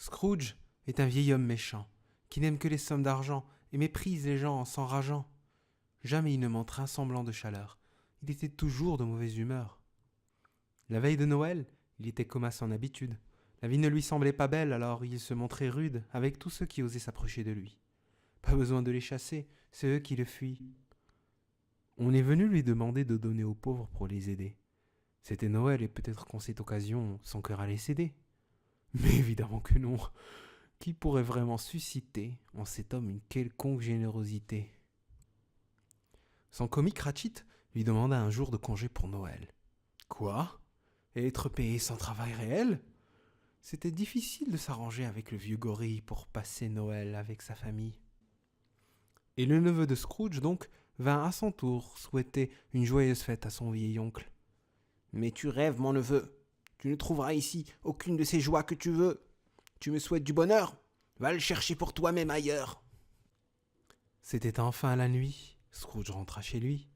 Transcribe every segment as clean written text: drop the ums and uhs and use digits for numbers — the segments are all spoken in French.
Scrooge est un vieil homme méchant, qui n'aime que les sommes d'argent et méprise les gens en s'enrageant. Jamais il ne montre un semblant de chaleur. Il était toujours de mauvaise humeur. La veille de Noël, il était comme à son habitude. La vie ne lui semblait pas belle, alors il se montrait rude avec tous ceux qui osaient s'approcher de lui. Pas besoin de les chasser, c'est eux qui le fuient. On est venu lui demander de donner aux pauvres pour les aider. C'était Noël et peut-être qu'en cette occasion, son cœur allait céder. Mais évidemment que non. Qui pourrait vraiment susciter en cet homme une quelconque générosité? Son commis Cratchit lui demanda un jour de congé pour Noël. Quoi? Et être payé sans travail réel? C'était difficile de s'arranger avec le vieux gorille pour passer Noël avec sa famille. Et le neveu de Scrooge, donc, vint à son tour souhaiter une joyeuse fête à son vieil oncle. « Mais tu rêves, mon neveu. Tu ne trouveras ici aucune de ces joies que tu veux. Tu me souhaites du bonheur? Va le chercher pour toi-même ailleurs. » C'était enfin la nuit. Scrooge rentra chez lui.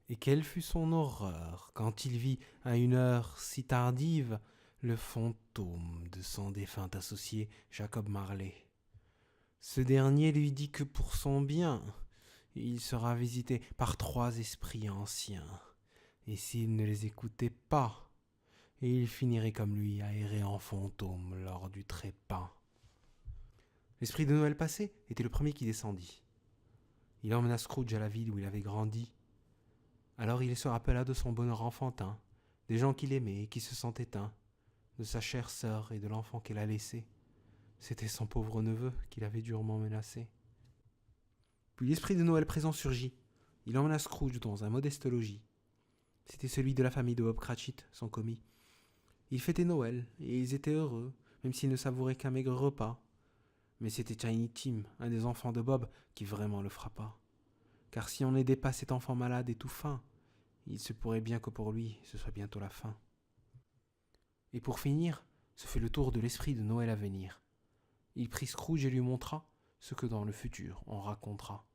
Et quelle fut son horreur quand il vit, à une heure si tardive, le fantôme de son défunt associé Jacob Marley. Ce dernier lui dit que pour son bien, il sera visité par 3 esprits anciens, et s'il ne les écoutait pas, il finirait comme lui à errer en fantôme lors du trépas. L'esprit de Noël passé était le premier qui descendit. Il emmena Scrooge à la ville où il avait grandi. Alors il se rappela de son bonheur enfantin, des gens qu'il aimait et qui se sentaient éteints, de sa chère sœur et de l'enfant qu'elle a laissé. C'était son pauvre neveu qu'il avait durement menacé. Puis l'esprit de Noël présent surgit. Il emmena Scrooge dans un modeste logis. C'était celui de la famille de Bob Cratchit, son commis. Ils fêtaient Noël, et ils étaient heureux, même s'ils ne savouraient qu'un maigre repas. Mais c'était Tiny Tim, un des enfants de Bob, qui vraiment le frappa. Car si on n'aidait pas cet enfant malade et tout faim, il se pourrait bien que pour lui, ce soit bientôt la fin. Et pour finir, ce fut le tour de l'esprit de Noël à venir. Il prit Scrooge et lui montra ce que dans le futur on racontera.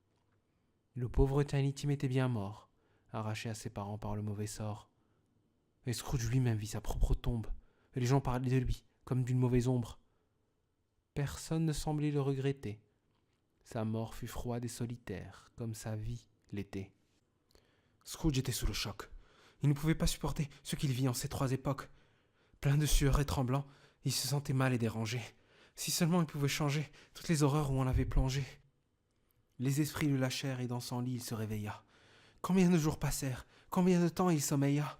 Le pauvre Tiny Tim était bien mort, arraché à ses parents par le mauvais sort. Et Scrooge lui-même vit sa propre tombe, et les gens parlaient de lui comme d'une mauvaise ombre. Personne ne semblait le regretter. Sa mort fut froide et solitaire, comme sa vie l'était. Scrooge était sous le choc. Il ne pouvait pas supporter ce qu'il vit en ces 3 époques. Plein de sueur et tremblant, il se sentait mal et dérangé. Si seulement il pouvait changer toutes les horreurs où on l'avait plongé. Les esprits le lâchèrent et dans son lit il se réveilla. Combien de jours passèrent? Combien de temps il sommeilla?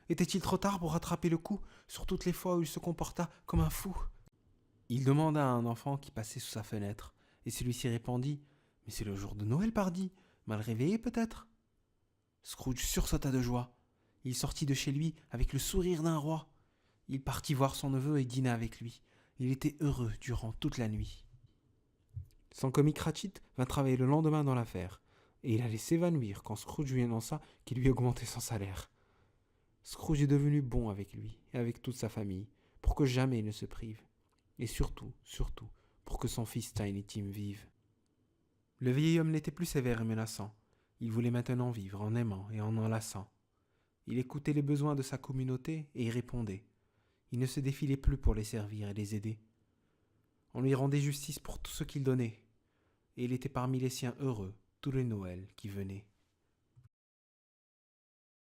Était-il trop tard pour rattraper le coup sur toutes les fois où il se comporta comme un fou? Il demanda à un enfant qui passait sous sa fenêtre, et celui-ci répondit « Mais c'est le jour de Noël, pardi, mal réveillé peut-être ?» Scrooge sursauta de joie. Il sortit de chez lui avec le sourire d'un roi. Il partit voir son neveu et dîna avec lui. Il était heureux durant toute la nuit. Son commis Cratchit vint travailler le lendemain dans l'affaire, et il allait s'évanouir quand Scrooge lui annonça qu'il lui augmentait son salaire. Scrooge est devenu bon avec lui et avec toute sa famille, pour que jamais il ne se prive. Et surtout, pour que son fils Tiny Tim vive. Le vieil homme n'était plus sévère et menaçant. Il voulait maintenant vivre en aimant et en enlaçant. Il écoutait les besoins de sa communauté et y répondait. Il ne se défilait plus pour les servir et les aider. On lui rendait justice pour tout ce qu'il donnait, et il était parmi les siens heureux tous les Noëls qui venaient.